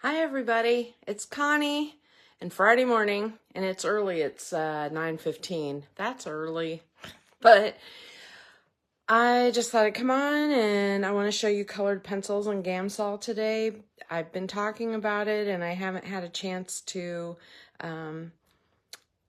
Hi everybody, it's Connie and Friday morning and it's early, it's 9:15. That's early, but I just thought I'd come on and I want to show you colored pencils and Gamsol today. I've been talking about it and I haven't had a chance to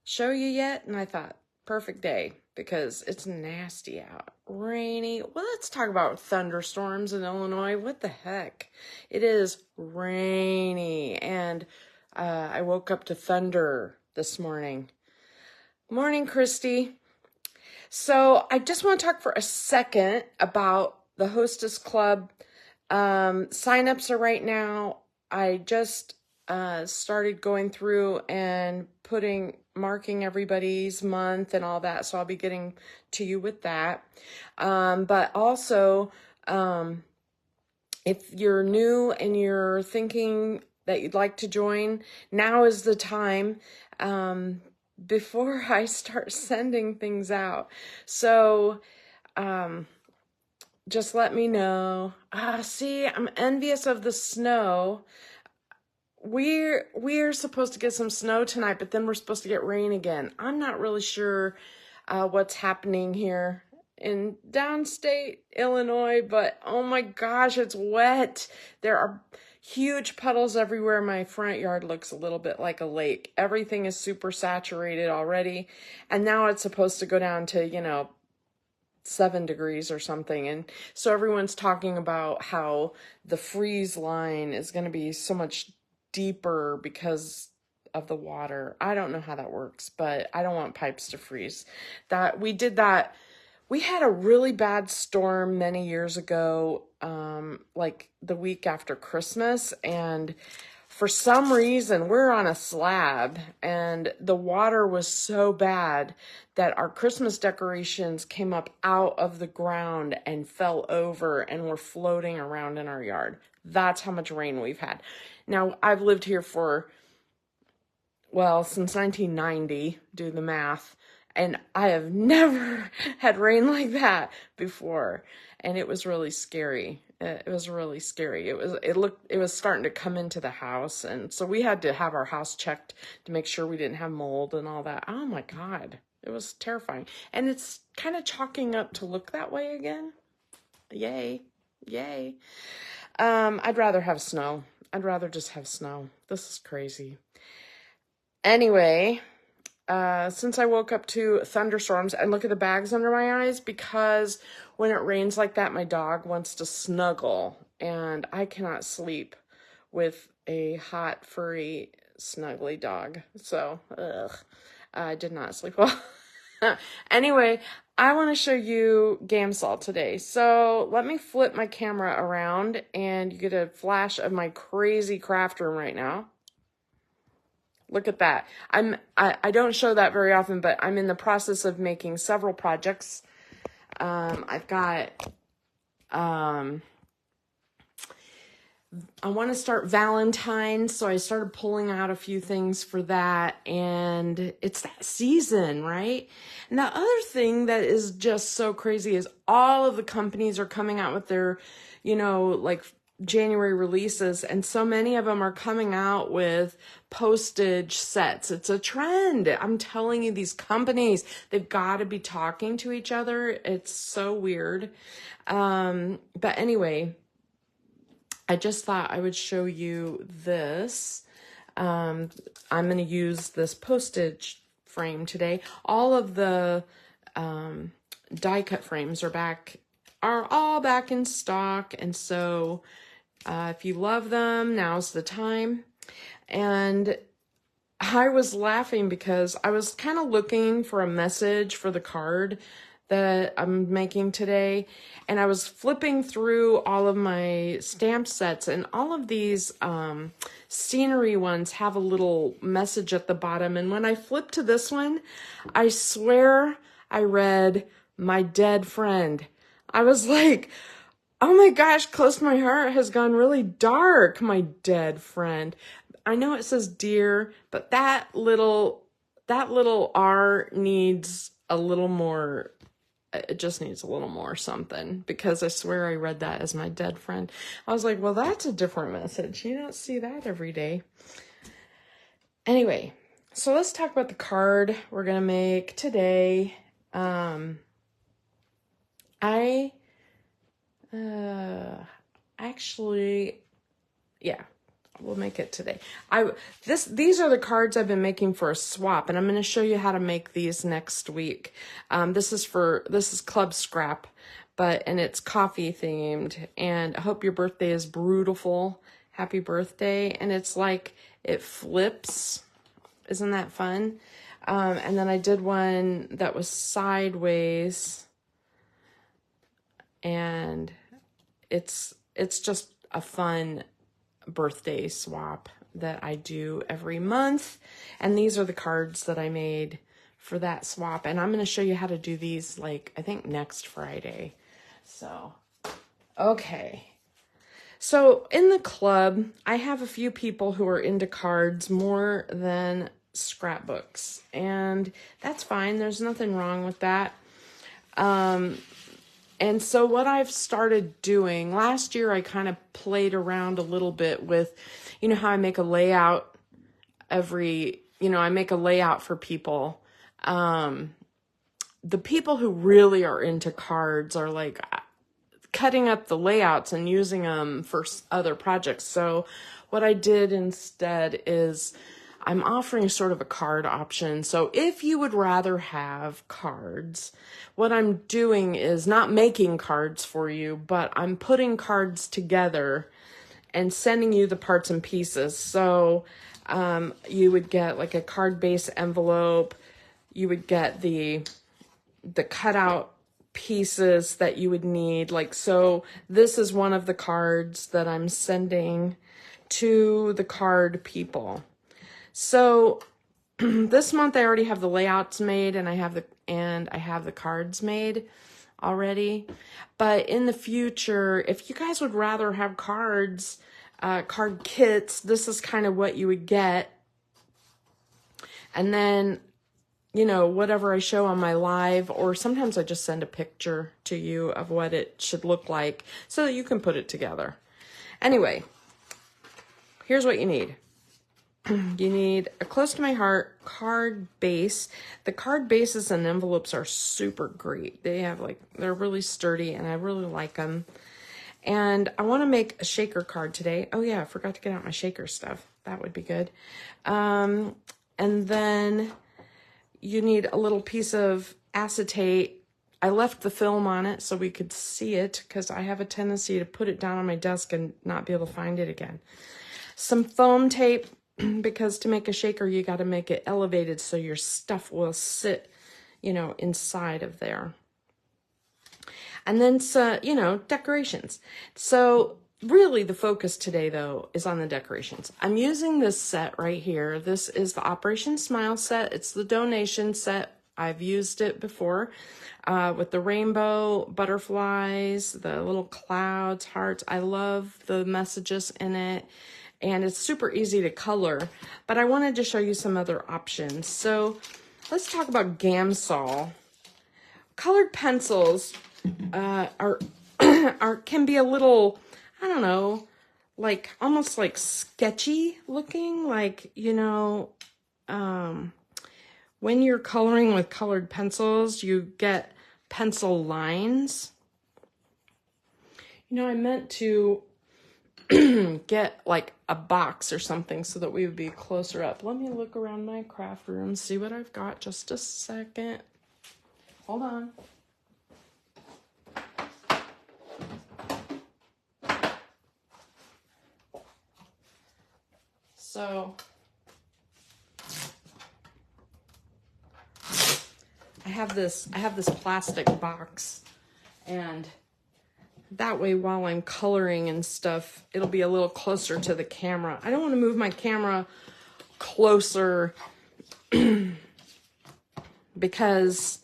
show you yet, and I thought, perfect day because it's nasty out, rainy. Well, let's talk about thunderstorms in Illinois. What the heck? It is rainy, and I woke up to thunder this morning. Morning, Christy. So I just want to talk for a second about the Hostess Club. Sign-ups are right now. I just started going through and marking everybody's month and all that, so I'll be getting to you with that. But also, if you're new and you're thinking that you'd like to join, now is the time before I start sending things out. So just let me know. See, I'm envious of the snow. We're supposed to get some snow tonight, but then we're supposed to get rain again. I'm not really sure what's happening here in downstate Illinois, but oh my gosh, it's wet. There are huge puddles everywhere. My front yard looks a little bit like a lake. Everything is super saturated already, and now it's supposed to go down to, 7 degrees or something. And so everyone's talking about how the freeze line is going to be so much deeper because of the water. I don't know how that works, but I don't want pipes to freeze. We had a really bad storm many years ago, like the week after Christmas, and for some reason we're on a slab and the water was so bad that our Christmas decorations came up out of the ground and fell over and were floating around in our yard. That's how much rain we've had. Now, I've lived here since 1990, do the math, and I have never had rain like that before, and it was really scary. It was really scary. It was starting to come into the house, and so we had to have our house checked to make sure we didn't have mold and all that. Oh my God, it was terrifying. And it's kind of chalking up to look that way again. Yay, yay. I'd rather have snow. I'd rather just have snow. This is crazy. Anyway, since I woke up to thunderstorms, and look at the bags under my eyes, because when it rains like that, my dog wants to snuggle, and I cannot sleep with a hot, furry, snuggly dog. So, I did not sleep well. Anyway, I want to show you Gamsol today. So let me flip my camera around and you get a flash of my crazy craft room right now. Look at that. I don't show that very often, but I'm in the process of making several projects. I've got, I want to start Valentine's, so I started pulling out a few things for that, and it's that season, right? And the other thing that is just so crazy is all of the companies are coming out with their, like January releases, and so many of them are coming out with postage sets. It's a trend. I'm telling you, these companies, they've got to be talking to each other. It's so weird. But anyway, I just thought I would show you this. I'm going to use this postage frame today. All of the die cut frames are all back in stock, and so if you love them, now's the time. And I was laughing because I was kind of looking for a message for the card that I'm making today, and I was flipping through all of my stamp sets, and all of these scenery ones have a little message at the bottom, and when I flipped to this one, I swear I read "my dead friend." I was like, oh my gosh, close to my heart has gone really dark. My dead friend. I know it says dear, but that little R needs a little more it just needs a little more something, because I swear I read that as my dead friend. I was like, well, that's a different message. You don't see that every day. Anyway, so let's talk about the card we're going to make today. I actually, yeah, we'll make it today. These are the cards I've been making for a swap, and I'm going to show you how to make these next week. This is Club Scrap, and it's coffee themed, and I hope your birthday is brutal. Happy birthday. And it's like, it flips. Isn't that fun? And then I did one that was sideways, and it's just a fun birthday swap that I do every month. And these are the cards that I made for that swap. And I'm going to show you how to do these, like, I think next Friday. So, okay. So in the club, I have a few people who are into cards more than scrapbooks. And that's fine. There's nothing wrong with that. And so what I've started doing, last year I kind of played around a little bit with, you know how I make a layout I make a layout for people. The people who really are into cards are like cutting up the layouts and using them for other projects. So what I did instead is I'm offering sort of a card option. So if you would rather have cards, what I'm doing is not making cards for you, but I'm putting cards together and sending you the parts and pieces. So you would get like a card base envelope. You would get the cutout pieces that you would need. Like, so this is one of the cards that I'm sending to the card people. So this month I already have the layouts made, and I have the cards made already. But in the future, if you guys would rather have cards, card kits, this is kind of what you would get. And then, you know, whatever I show on my live, or sometimes I just send a picture to you of what it should look like so that you can put it together. Anyway, here's what you need. You need a close to my heart card base. The card bases and envelopes are super great. They're really sturdy, and I really like them. And I want to make a shaker card today. Oh yeah, I forgot to get out my shaker stuff. That would be good. And then you need a little piece of acetate. I left the film on it so we could see it, because I have a tendency to put it down on my desk and not be able to find it again. Some foam tape, because to make a shaker, you got to make it elevated so your stuff will sit, you know, inside of there. And then, you know, decorations. So really the focus today, though, is on the decorations. I'm using this set right here. This is the Operation Smile set. It's the donation set. I've used it before with the rainbow butterflies, the little clouds, hearts. I love the messages in it. And it's super easy to color, but I wanted to show you some other options. So let's talk about Gamsol. Colored pencils can be a little, I don't know, like almost like sketchy looking, like, you know, when you're coloring with colored pencils, you get pencil lines. You know, I meant to get like a box or something so that we would be closer up. Let me look around my craft room, see what I've got. Just a second. Hold on. So I have this plastic box, and that way while I'm coloring and stuff, it'll be a little closer to the camera. I don't want to move my camera closer because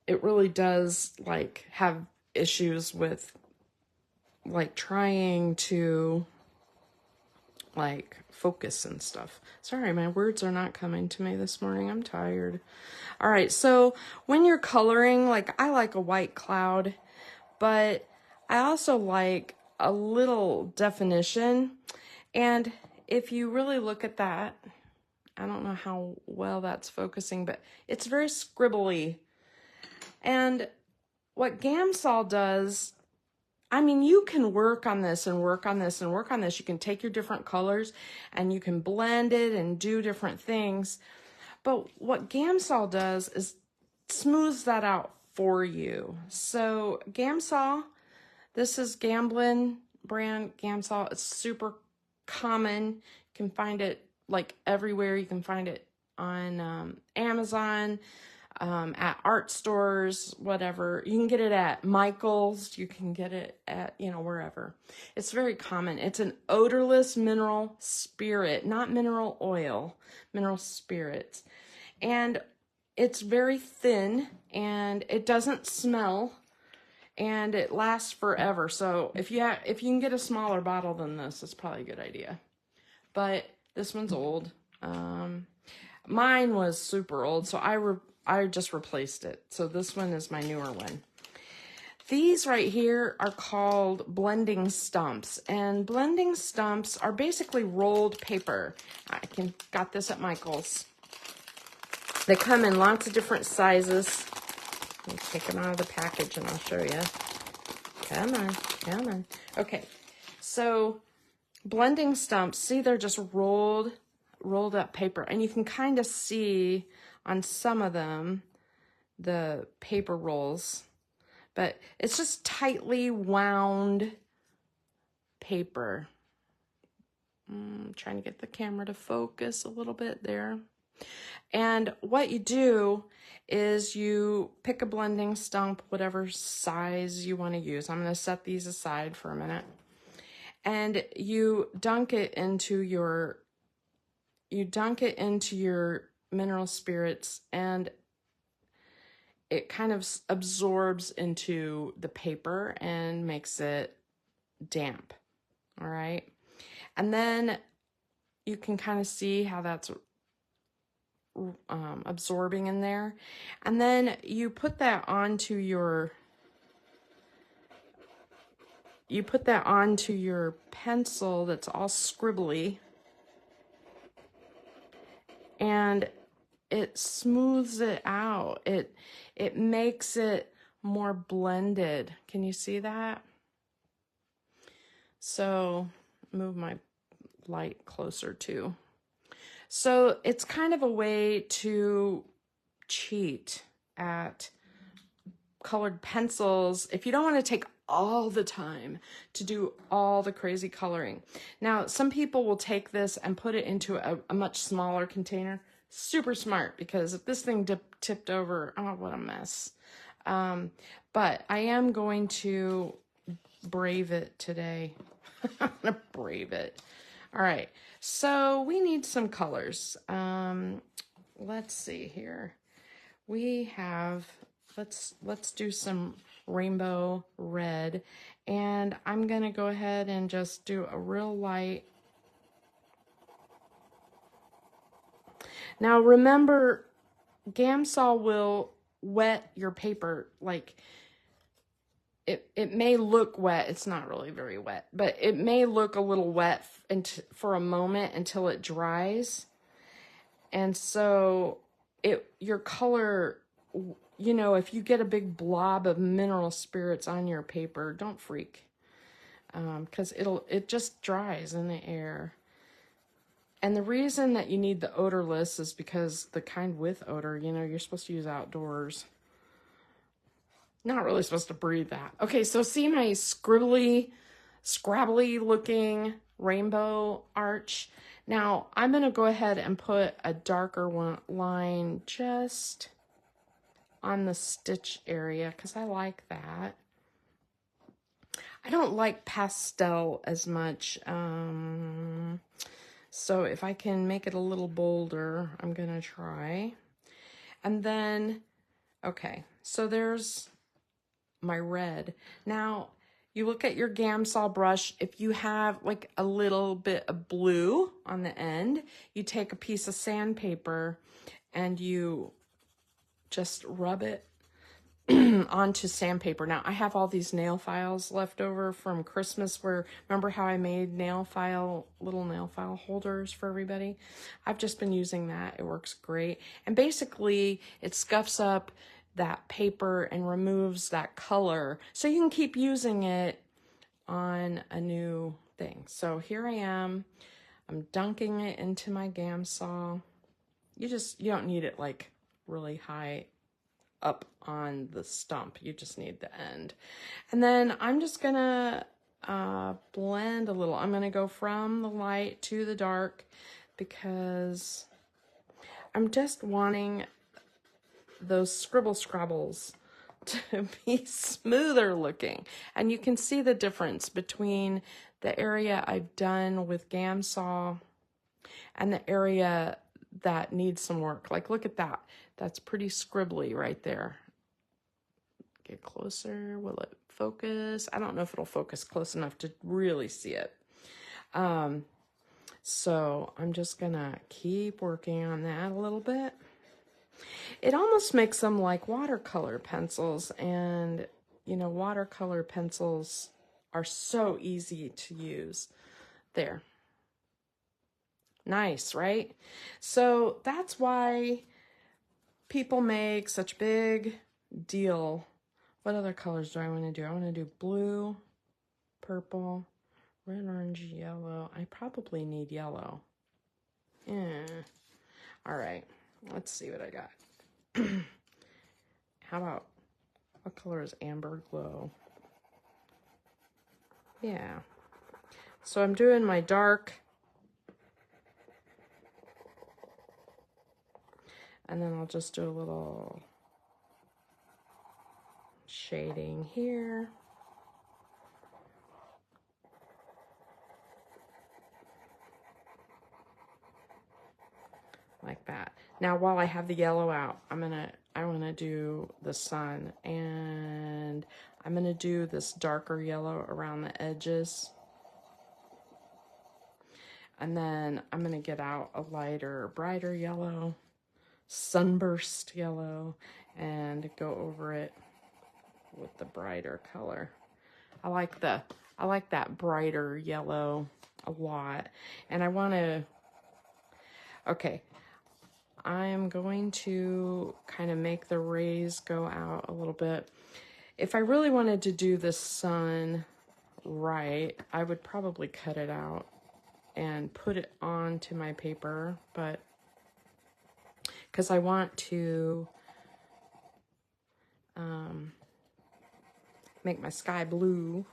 it really does like have issues with like trying to like focus and stuff. Sorry, my words are not coming to me this morning. I'm tired. All right, so when you're coloring, like I like a white cloud, but I also like a little definition. And if you really look at that, I don't know how well that's focusing, but it's very scribbly. And what Gamsol does, I mean, you can work on this and work on this and work on this. You can take your different colors and you can blend it and do different things. But what Gamsol does is smooths that out for you. So Gamsol, this is Gamblin brand Gamsol. It's super common. You can find it like everywhere. You can find it on Amazon, at art stores, whatever. You can get it at Michael's. You can get it at, you know, wherever. It's very common. It's an odorless mineral spirit, not mineral oil, mineral spirits. And it's very thin and it doesn't smell and it lasts forever. So if you can get a smaller bottle than this, it's probably a good idea. But this one's old. Mine was super old, so I just replaced it. So this one is my newer one. These right here are called blending stumps, and blending stumps are basically rolled paper. Got this at Michael's. They come in lots of different sizes. Let me take them out of the package and I'll show you. Come on, come on. Okay, so blending stumps, see, they're just rolled up paper, and you can kind of see on some of them the paper rolls, but it's just tightly wound paper. Trying to get the camera to focus a little bit there. And what you do is you pick a blending stump, whatever size you want to use. I'm going to set these aside for a minute. And you dunk it into your mineral spirits, and it kind of absorbs into the paper and makes it damp. All right. And then you can kind of see how that's absorbing in there. And then you put that onto your pencil that's all scribbly, and it smooths it out. It makes it more blended. Can you see that? So move my light closer too. So it's kind of a way to cheat at colored pencils if you don't want to take all the time to do all the crazy coloring. Now, some people will take this and put it into a much smaller container. Super smart, because if this thing tipped over, oh, what a mess. But I am going to brave it today. I'm going to brave it. All right, so we need some colors. Let's see here. We have, let's do some rainbow red, and I'm going to go ahead and just do a real light. Now remember, Gamsol will wet your paper. Like, it may look wet. It's not really very wet, but it may look a little wet for a moment until it dries. And so your color, you know, if you get a big blob of mineral spirits on your paper, don't freak, because it just dries in the air. And the reason that you need the odorless is because the kind with odor, you know, you're supposed to use outdoors. Not really supposed to breathe that. Okay, so see my scrabbly looking rainbow arch? Now I'm going to go ahead and put a darker line just on the stitch area, because I like that. I don't like pastel as much. So if I can make it a little bolder, I'm going to try. And then, okay, so there's my red. Now, You look at your Gamsol brush. If you have like a little bit of blue on the end, you take a piece of sandpaper and you just rub it onto sandpaper. Now, I have all these nail files left over from Christmas where, remember how I made little nail file holders for everybody? I've just been using that. It works great. And basically, it scuffs up that paper and removes that color so you can keep using it on a new thing. So here I am. I'm dunking it into my Gamsol. You don't need it like really high up on the stump. You just need the end. And then I'm just gonna blend a little. I'm gonna go from the light to the dark because I'm just wanting those scribble scrabbles to be smoother looking. And you can see the difference between the area I've done with Gamsol and the area that needs some work. Like, look at that. That's pretty scribbly right there. Get closer. Will it focus? I don't know if it'll focus close enough to really see it. So I'm just gonna keep working on that a little bit. It almost makes them like watercolor pencils, and you know, watercolor pencils are so easy to use. There. Nice, right? So that's why people make such big deal. What other colors do I want to do? I want to do blue, purple, red, orange, yellow. I probably need yellow. Yeah. All right. Let's see what I got. How about, what color is Amber Glow? Yeah. So I'm doing my dark. And then I'll just do a little shading here. Like that. Now, while I have the yellow out, I want to do the sun, and I'm going to do this darker yellow around the edges. And then I'm going to get out a lighter, brighter yellow, sunburst yellow, and go over it with the brighter color. I like that brighter yellow a lot. And I want to, okay, I'm going to kind of make the rays go out a little bit. If I really wanted to do the sun right, I would probably cut it out and put it onto my paper, but because I want to make my sky blue.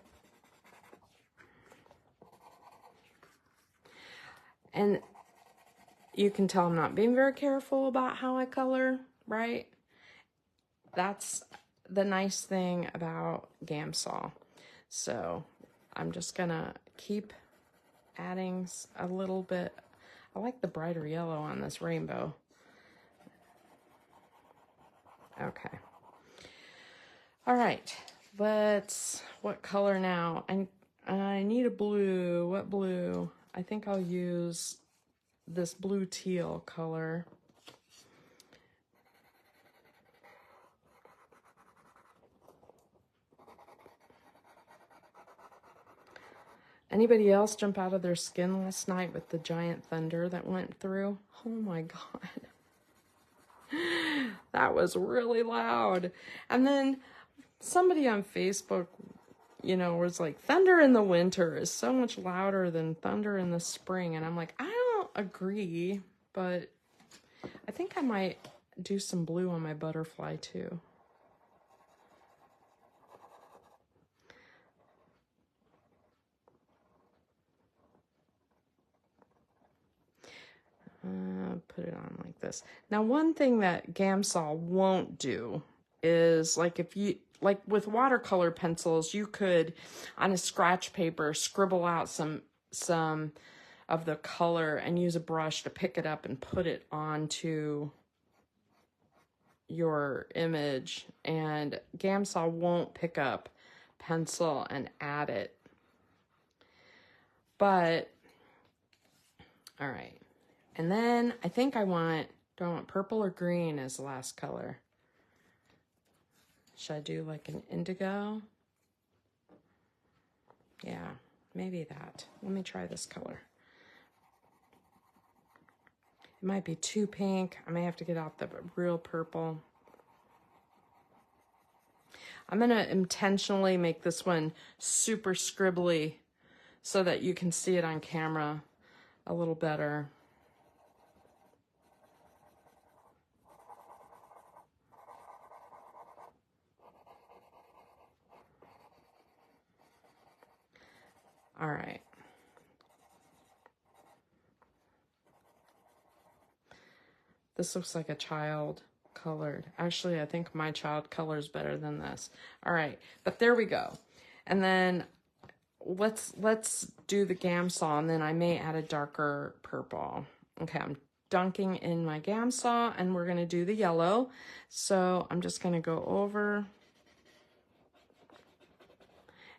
And you can tell I'm not being very careful about how I color, right? That's the nice thing about Gamsol. So I'm just gonna keep adding a little bit. I like the brighter yellow on this rainbow. Okay. All right, what color now? I need a blue. What blue? I think I'll use this blue teal color. Anybody else jump out of their skin last night with the giant thunder that went through? Oh my God. That was really loud. And then somebody on Facebook, you know, was like, thunder in the winter is so much louder than thunder in the spring. And I'm like, I don't agree, but I think I might do some blue on my butterfly too. Put it on like this. Now, one thing that Gamsol won't do is, like, if you, like with watercolor pencils, you could, on a scratch paper, scribble out some of the color and use a brush to pick it up and put it onto your image. And Gamsol won't pick up pencil and add it. But, all right. And then I think do I want purple or green as the last color? Should I do like an indigo? Yeah, maybe that. Let me try this color. It might be too pink. I may have to get out the real purple. I'm going to intentionally make this one super scribbly so that you can see it on camera a little better. All right. This looks like a child colored. Actually, I think my child colors better than this. All right, but there we go. And then let's do the Gamsol, and then I may add a darker purple. Okay, I'm dunking in my Gamsol, and we're gonna do the yellow. So I'm just gonna go over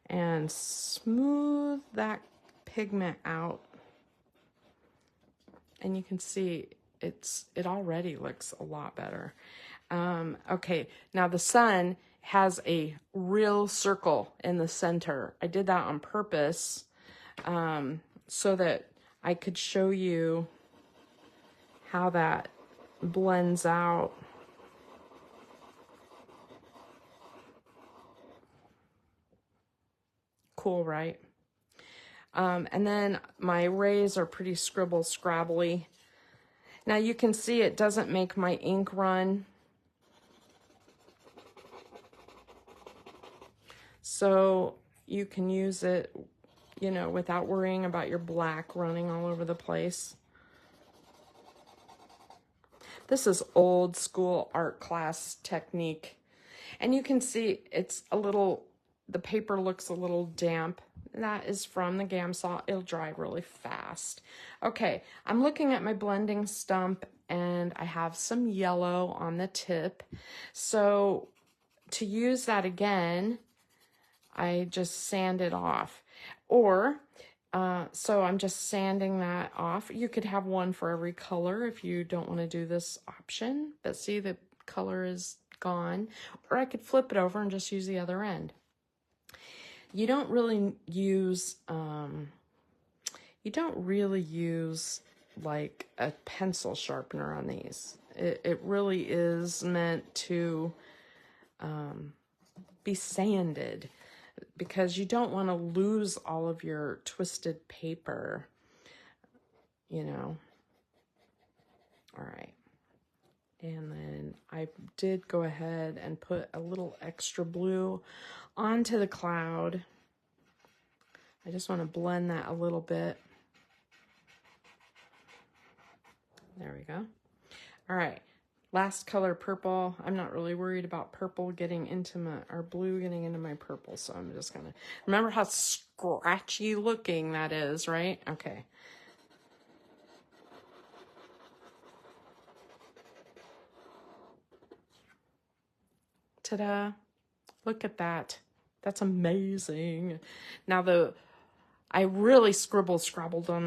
and smooth that pigment out. And you can see it already looks a lot better. Okay, now the sun has a real circle in the center. I did that on purpose so that I could show you how that blends out. Cool, right? And then my rays are pretty scrabbly. Now you can see it doesn't make my ink run. So you can use it, you know, without worrying about your black running all over the place. This is old school art class technique. And you can see it's a little, the paper looks a little damp. That is from the Gamsol. It'll dry really fast. Okay, I'm looking at my blending stump and I have some yellow on the tip. So to use that again, I just sand it off. Or, so I'm just sanding that off. You could have one for every color if you don't want to do this option. But see, the color is gone. Or I could flip it over and just use the other end. You don't really use like a pencil sharpener on these. It really is meant to be sanded because you don't want to lose all of your twisted paper, you know. All right. And then I did go ahead and put a little extra blue onto the cloud. I just want to blend that a little bit. There we go. All right, last color, purple. I'm not really worried about purple getting into my, or blue getting into my purple, so I'm just gonna, remember how scratchy looking that is, right? Okay. Ta-da, look at that. That's amazing. Now I really scrabbled on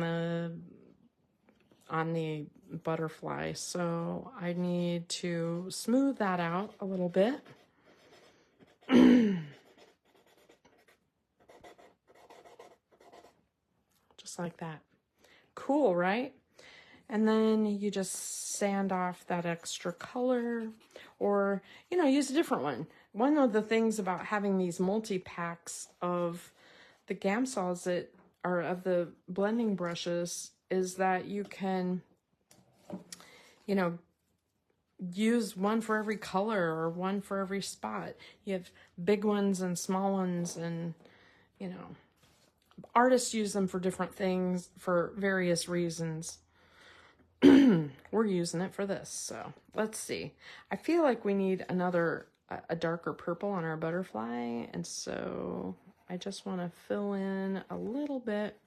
the butterfly, so I need to smooth that out a little bit. Just like that. Cool, right? And then you just sand off that extra color, or, you know, use a different one. One of the things about having these multi-packs of the Gamsols that are of the blending brushes is that you can, you know, use one for every color or one for every spot. You have big ones and small ones, and, you know, artists use them for different things for various reasons. We're using it for this, so let's see. I feel like we need a darker purple on our butterfly, and so I just want to fill in a little bit.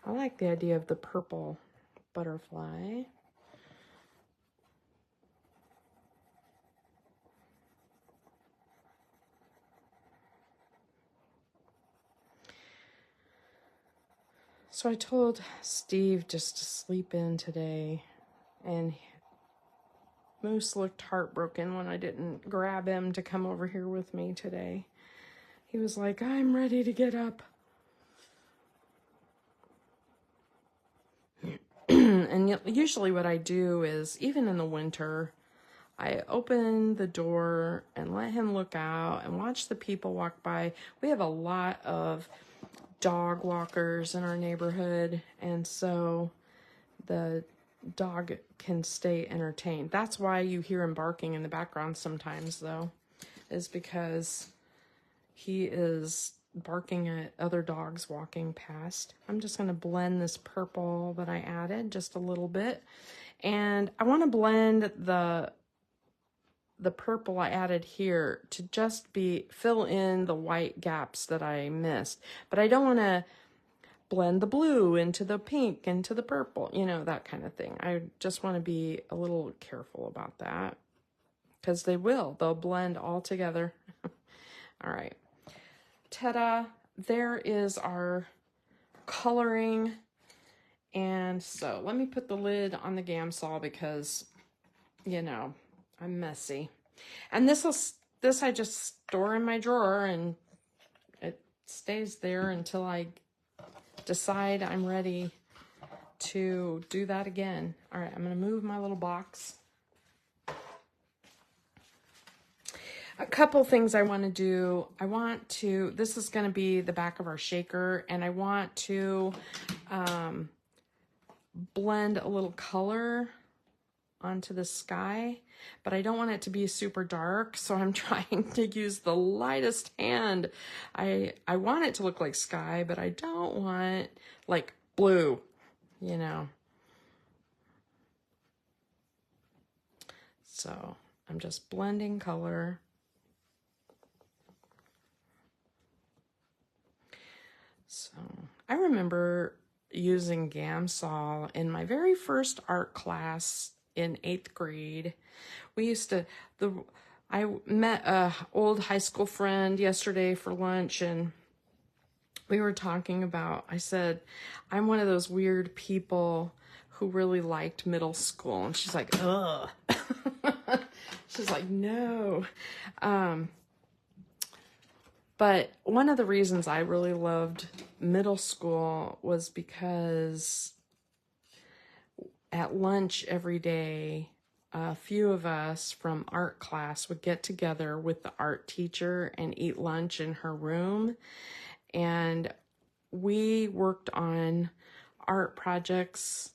I like the idea of the purple butterfly. So I told Steve just to sleep in today, and Moose looked heartbroken when I didn't grab him to come over here with me today. He was like, I'm ready to get up. And usually what I do is, even in the winter, I open the door and let him look out and watch the people walk by. We have a lot of dog walkers in our neighborhood, and so the dog can stay entertained. That's why you hear him barking in the background sometimes, though, is because he is barking at other dogs walking past. I'm just going to blend this purple that I added just a little bit, and I want to blend the purple I added here to just fill in the white gaps that I missed. But I don't want to blend the blue into the pink, into the purple, you know, that kind of thing. I just want to be a little careful about that, because they'll blend all together. All right. Ta-da! There is our coloring. And so let me put the lid on the Gamsol because, you know, I'm messy. And this I just store in my drawer, and it stays there until I decide I'm ready to do that again. All right, I'm going to move my little box. A couple things I want to do. This is going to be the back of our shaker, and I want to blend a little color onto the sky, but I don't want it to be super dark, so I'm trying to use the lightest hand. I want it to look like sky, but I don't want like blue, you know. So I'm just blending color. So I remember using Gamsol in my very first art class in 8th grade. We used to, I met a old high school friend yesterday for lunch, and we were talking about, I said, I'm one of those weird people who really liked middle school. And she's like, ugh. She's like, no. But one of the reasons I really loved middle school was because at lunch every day, a few of us from art class would get together with the art teacher and eat lunch in her room. And we worked on art projects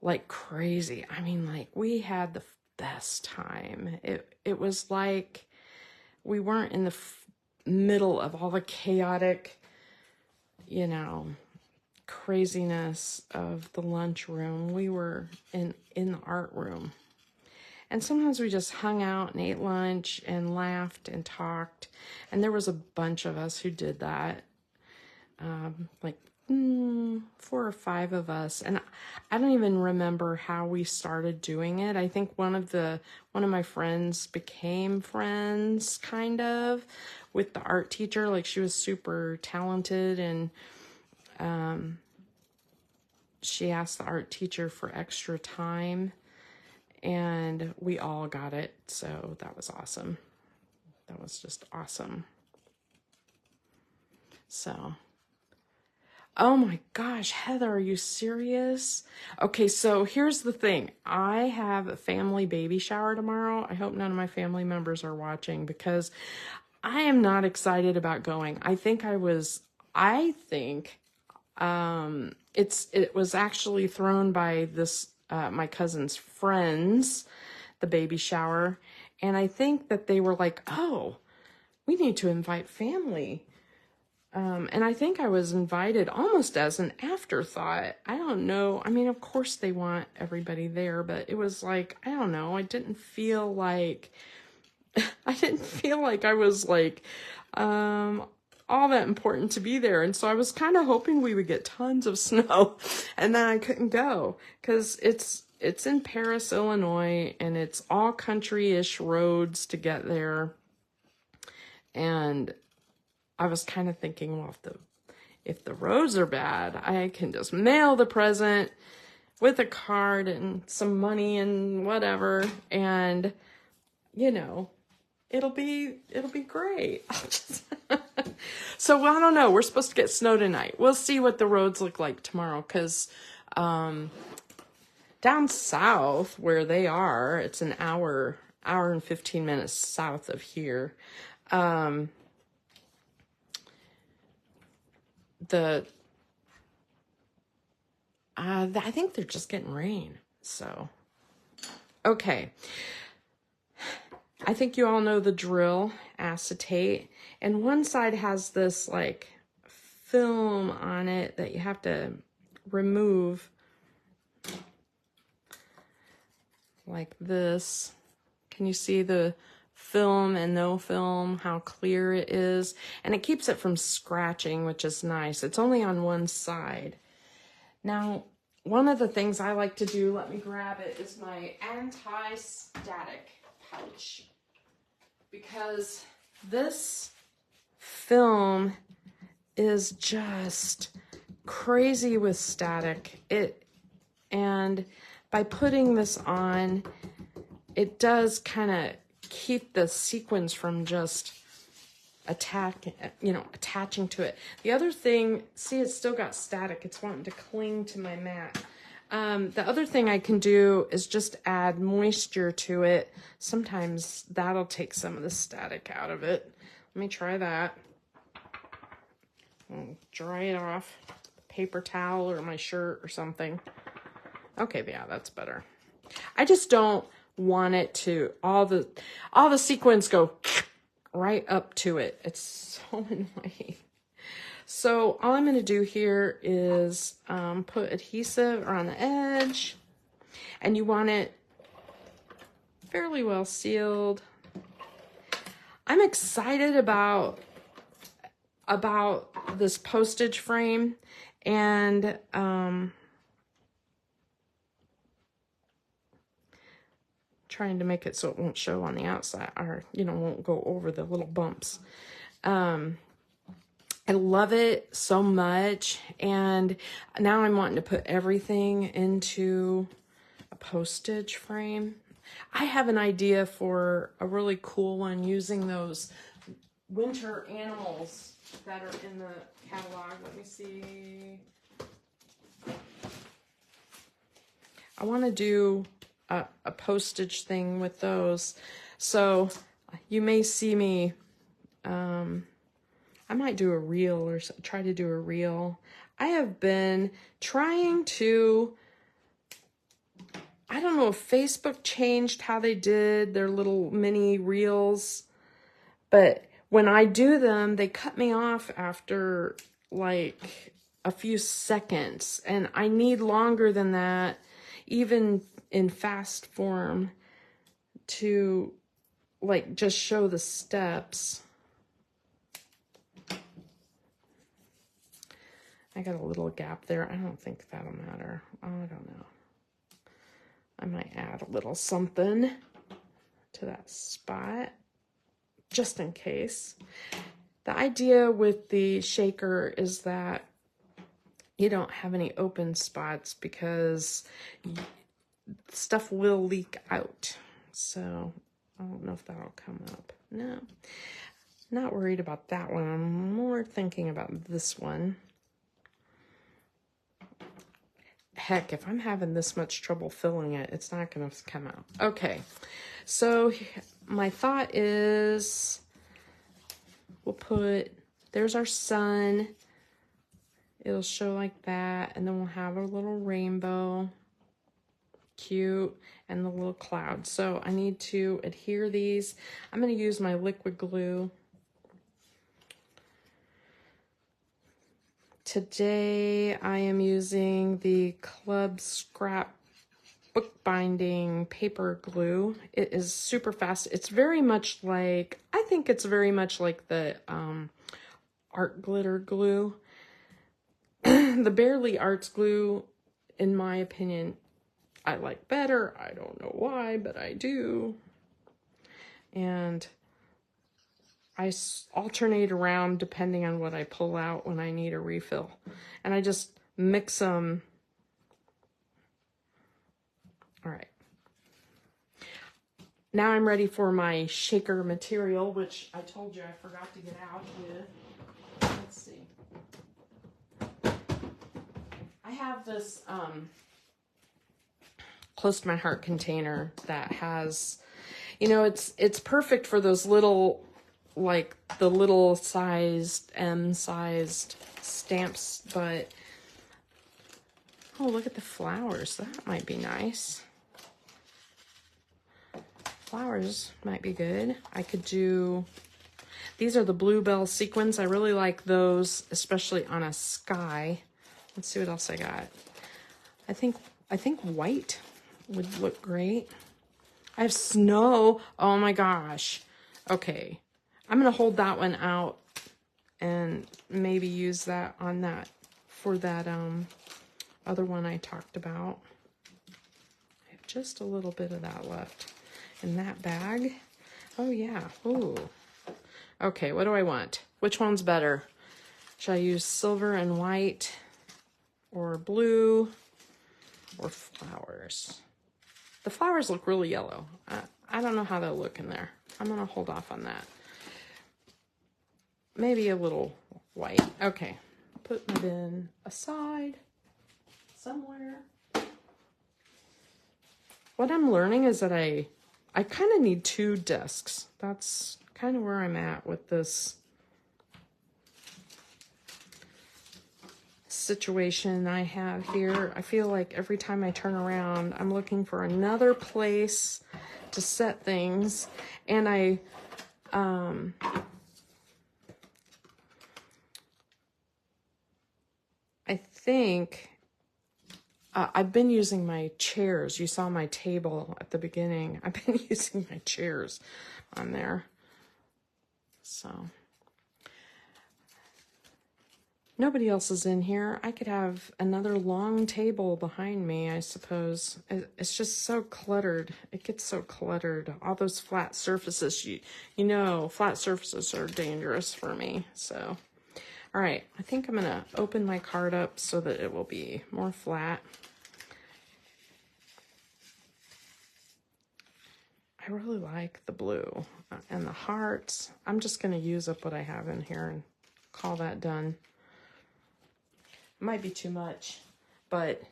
like crazy. I mean, like, we had the best time. It was like we weren't in the middle of all the chaotic, you know, craziness of the lunchroom. We were in the art room. And sometimes we just hung out and ate lunch and laughed and talked. And there was a bunch of us who did that. Like 4 or 5 of us. And I don't even remember how we started doing it. I think one of my friends became friends kind of with the art teacher. Like, she was super talented, and she asked the art teacher for extra time, and we all got it. So that was awesome. That was just awesome. So, oh my gosh, Heather, are you serious? Okay, so here's the thing. I have a family baby shower tomorrow. I hope none of my family members are watching, because I am not excited about going. I think it was actually thrown by my cousin's friends, the baby shower. And I think that they were like, oh, we need to invite family. And I think I was invited almost as an afterthought. I don't know. I mean, of course they want everybody there, but it was like, I don't know. I didn't feel like I was like, all that important to be there. And so I was kind of hoping we would get tons of snow, and then I couldn't go because it's in Paris, Illinois, and it's all country-ish roads to get there. And I was kind of thinking, well, if the roads are bad, I can just mail the present with a card and some money and whatever, and you know, it'll be great. So I don't know. We're supposed to get snow tonight. We'll see what the roads look like tomorrow, because down south where they are, it's an hour and 15 minutes south of here. I think they're just getting rain. So, okay. I think you all know the drill, acetate. And one side has this like film on it that you have to remove. Like this. Can you see the film and no film, how clear it is? And it keeps it from scratching, which is nice. It's only on one side. Now, one of the things I like to do, let me grab it, is my anti-static pouch. Because this film is just crazy with static. And by putting this on, it does kind of keep the sequins from just attaching to it. The other thing, see, it's still got static. It's wanting to cling to my mat. The other thing I can do is just add moisture to it. Sometimes that'll take some of the static out of it. Let me try that. I'll dry it off. Paper towel or my shirt or something. Okay, yeah, that's better. I just don't want it to, all the sequins go right up to it. It's so annoying. So all I'm going to do here is put adhesive around the edge, and you want it fairly well sealed. I'm excited about this postage frame, and trying to make it so it won't show on the outside, or won't go over the little bumps. I love it so much, and now I'm wanting to put everything into a postage frame. I have an idea for a really cool one using those winter animals that are in the catalog. Let me see. I want to do a postage thing with those. So you may see me, I might do a reel or try to do a reel. I have been trying to, I don't know if Facebook changed how they did their little mini reels, but when I do them, they cut me off after like a few seconds, and I need longer than that, even in fast form, to like just show the steps. I got a little gap there. I don't think that'll matter. I don't know. I might add a little something to that spot, just in case. The idea with the shaker is that you don't have any open spots, because stuff will leak out. So I don't know if that'll come up. No, not worried about that one. I'm more thinking about this one. Heck, if I'm having this much trouble filling it, it's not going to come out. Okay, so my thought is we'll put, there's our sun. It'll show like that, and then we'll have a little rainbow. Cute. And the little cloud. So I need to adhere these. I'm going to use my liquid glue. Today I am using the Club Scrap bookbinding paper glue. It is super fast. It's very much like, I think it's very much like the art glitter glue. The Barely Arts glue, in my opinion, I like better. I don't know why, but I do. And I alternate around depending on what I pull out when I need a refill. And I just mix them. All right. Now I'm ready for my shaker material, which I told you I forgot to get out with. Let's see. I have this close to my heart container that has, you know, it's perfect for those little, like the little sized M-sized stamps, but oh, look at the flowers. That might be nice. Flowers might be good. I could do, these are the Bluebell sequins. I really like those, especially on a sky. Let's see what else I got. I think white would look great. I have snow. Oh my gosh. Okay. I'm going to hold that one out and maybe use that on that for that other one I talked about. I have just a little bit of that left in that bag. Oh yeah. Ooh. Okay, what do I want? Which one's better? Should I use silver and white or blue or flowers? The flowers look really yellow. I don't know how they'll look in there. I'm going to hold off on that. Maybe a little white. Okay. Put my bin aside somewhere. What I'm learning is that I kind of need 2 desks. That's kind of where I'm at with this situation I have here. I feel like every time I turn around, I'm looking for another place to set things. And I think I've been using my chairs. You saw my table at the beginning. I've been using my chairs on there. So nobody else is in here. I could have another long table behind me, I suppose. It's just so cluttered. It gets so cluttered. All those flat surfaces, you know, flat surfaces are dangerous for me. So, all right, I think I'm gonna open my card up so that it will be more flat. I really like the blue and the hearts. I'm just gonna use up what I have in here and call that done. Might be too much, but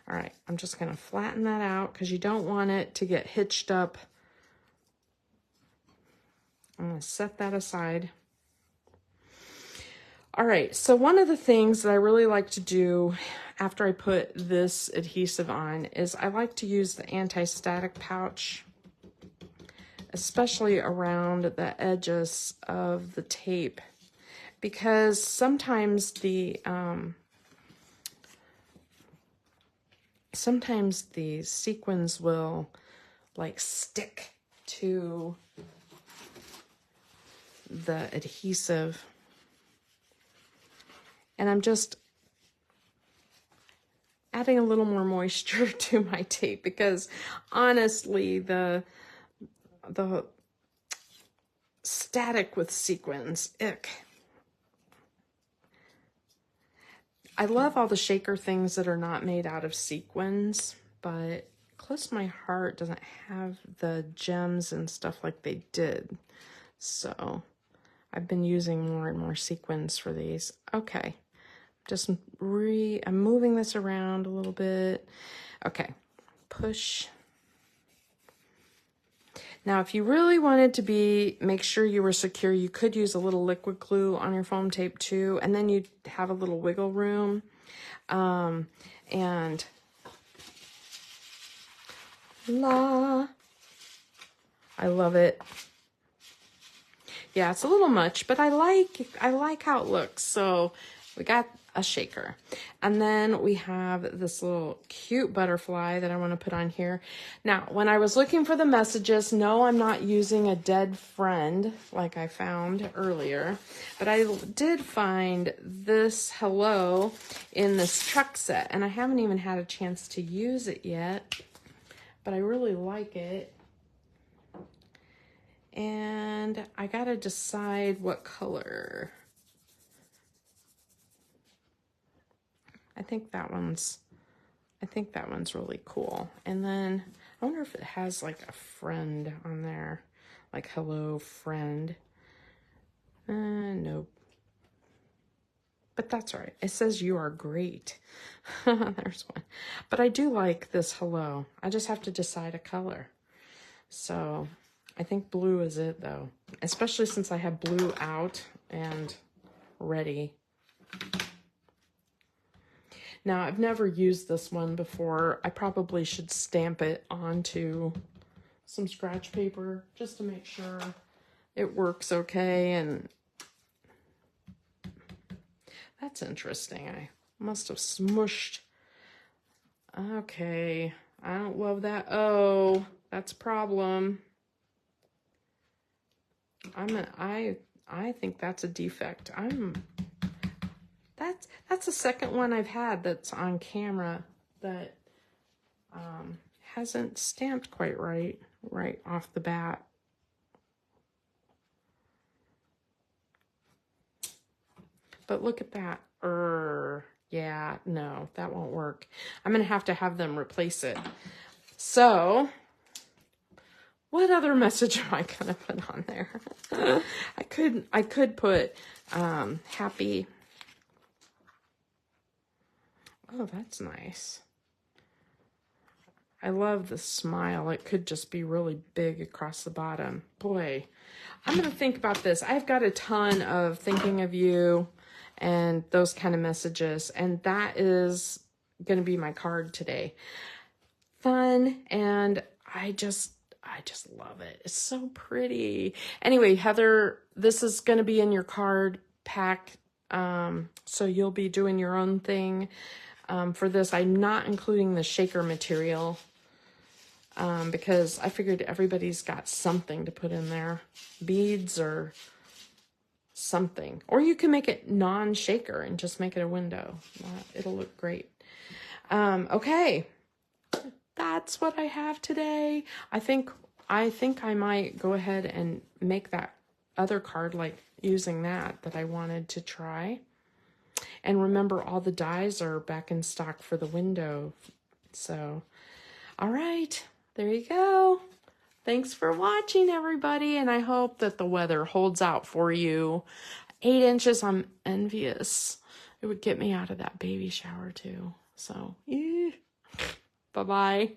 all right, I'm just gonna flatten that out because you don't want it to get hitched up. I'm gonna set that aside. All right, so one of the things that I really like to do after I put this adhesive on is I like to use the anti-static pouch, especially around the edges of the tape, because sometimes the sequins will like stick to the adhesive. And I'm just adding a little more moisture to my tape because honestly, the static with sequins, ick. I love all the shaker things that are not made out of sequins, but close to my heart doesn't have the gems and stuff like they did. So I've been using more and more sequins for these. Okay. I'm moving this around a little bit. Okay, push. Now, if you really wanted to make sure you were secure, you could use a little liquid glue on your foam tape too, and then you'd have a little wiggle room. And I love it. Yeah, it's a little much, but I like how it looks. So we got a shaker. And then we have this little cute butterfly that I want to put on here. Now, when I was looking for the messages, no, I'm not using a dead friend like I found earlier, but I did find this hello in this truck set, and I haven't even had a chance to use it yet, but I really like it. And I gotta decide what color. I think that one's really cool. And then I wonder if it has like a friend on there, like hello friend. Nope. But that's all right. It says you are great. There's one. But I do like this hello. I just have to decide a color. So I think blue is it though, especially since I have blue out and ready. Now, I've never used this one before. I probably should stamp it onto some scratch paper just to make sure it works okay. And that's interesting. I must have smushed. Okay, I don't love that. Oh, that's a problem. I think that's a defect. That's the second one I've had that's on camera that hasn't stamped quite right off the bat. But look at that. Yeah, no, that won't work. I'm gonna have to have them replace it. So, what other message am I gonna put on there? I could put happy. Oh, that's nice. I love the smile. It could just be really big across the bottom. Boy, I'm going to think about this. I've got a ton of thinking of you and those kind of messages, and that is going to be my card today. Fun, and I just love it. It's so pretty. Anyway, Heather, this is going to be in your card pack, so you'll be doing your own thing. For this, I'm not including the shaker material because I figured everybody's got something to put in there, beads or something. Or you can make it non-shaker and just make it a window. It'll look great. Okay, that's what I have today. I think I might go ahead and make that other card like using that I wanted to try. And remember, all the dies are back in stock for the window. So, all right, there you go. Thanks for watching, everybody. And I hope that the weather holds out for you. 8 inches, I'm envious. It would get me out of that baby shower too. So, bye-bye.